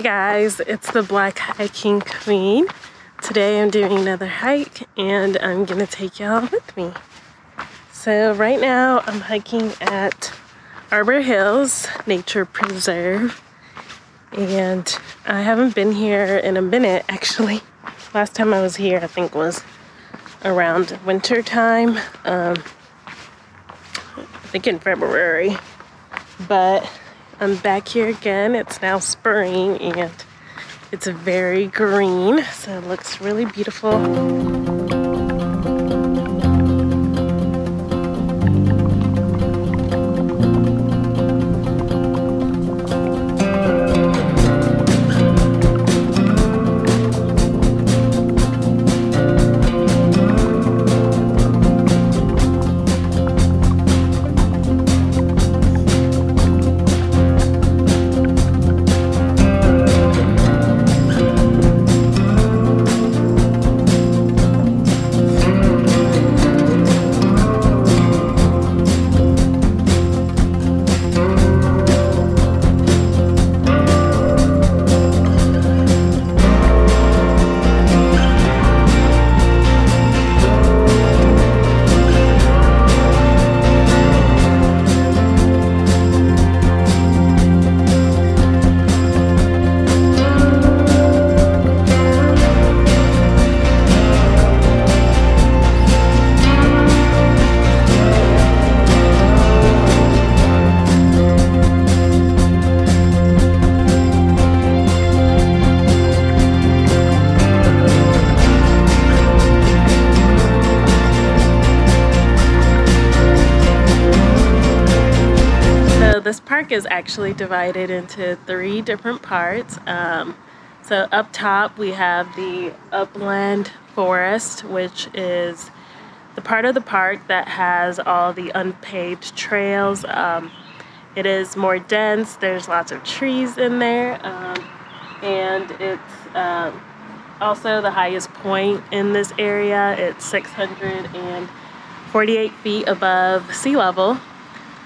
guys, it's the Black Hiking Queen. Today I'm doing another hike and I'm gonna take y'all with me. So right now I'm hiking at Arbor Hills Nature Preserve, and I haven't been here in a minute actually. Last time I was here I think was around winter time, I think in February, but I'm back here again. It's now spring and it's very green, so it looks really beautiful. This park is actually divided into 3 different parts. So up top we have the upland forest, which is the part of the park that has all the unpaved trails. It is more dense, there's lots of trees in there, and it's also the highest point in this area. It's 648 feet above sea level.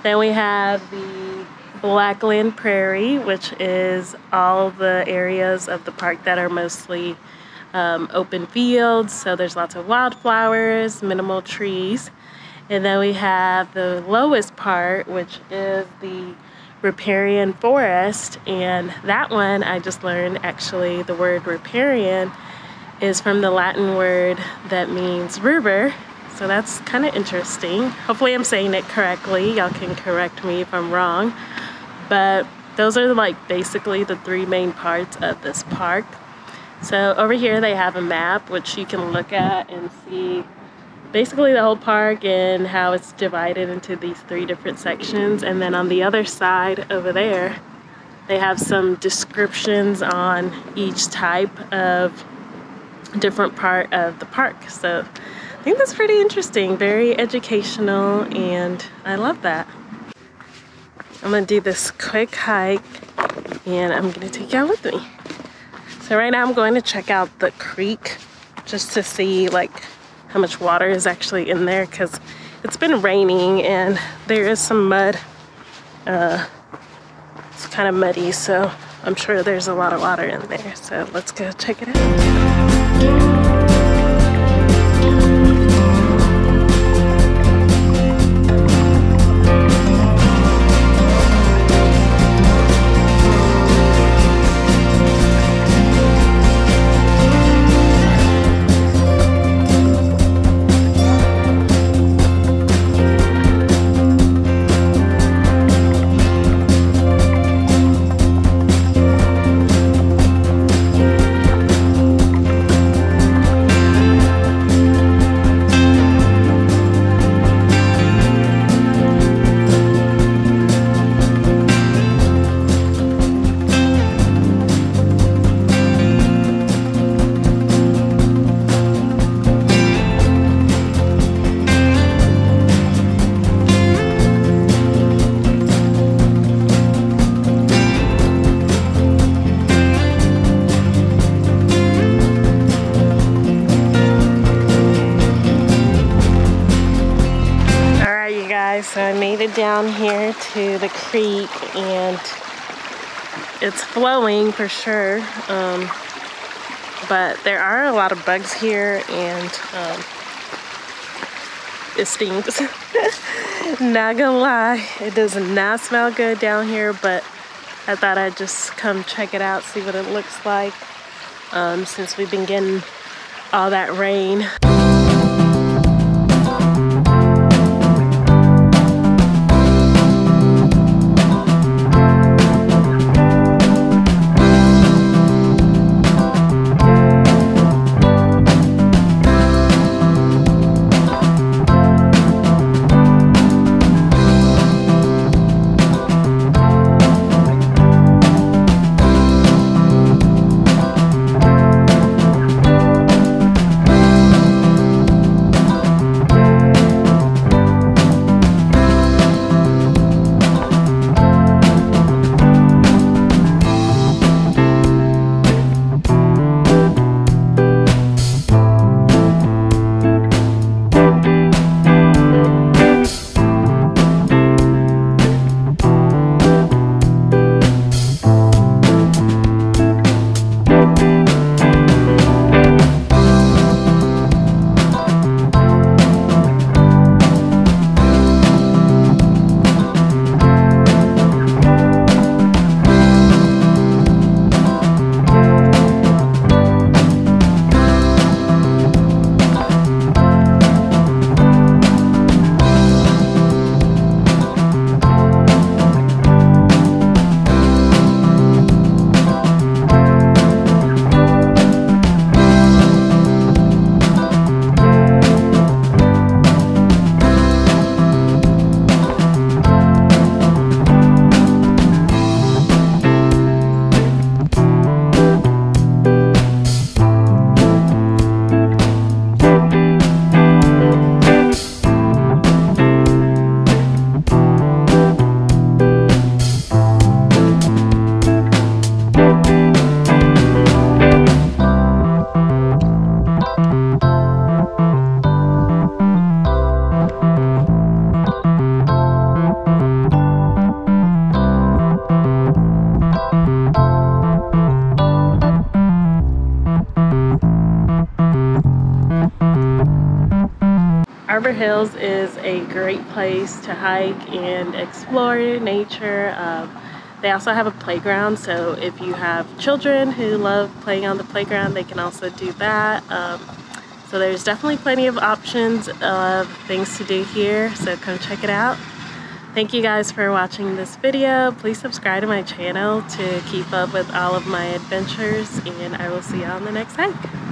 Then we have the Blackland Prairie, which is all the areas of the park that are mostly open fields. So there's lots of wildflowers, minimal trees. And then we have the lowest part, which is the riparian forest. And that one, I just learned actually the word riparian is from the Latin word that means river. So that's kind of interesting. Hopefully I'm saying it correctly. Y'all can correct me if I'm wrong. But those are like basically the 3 main parts of this park. So over here they have a map which you can look at and see basically the whole park and how it's divided into these 3 different sections. And then on the other side over there, they have some descriptions on each type of different part of the park. So I think that's pretty interesting, very educational, and I love that. I'm gonna do this quick hike and I'm gonna take y'all with me. So right now I'm going to check out the creek just to see like how much water is actually in there, because it's been raining and there is some mud. It's kind of muddy, so I'm sure there's a lot of water in there. So let's go check it out. So I made it down here to the creek, and it's flowing for sure. But there are a lot of bugs here, and it stinks. Not gonna lie, it does not smell good down here, but I thought I'd just come check it out, see what it looks like, since we've been getting all that rain. Arbor Hills is a great place to hike and explore nature. They also have a playground, so if you have children who love playing on the playground, they can also do that. So there's definitely plenty of options of things to do here, so come check it out. Thank you guys for watching this video. Please subscribe to my channel to keep up with all of my adventures, and I will see you on the next hike.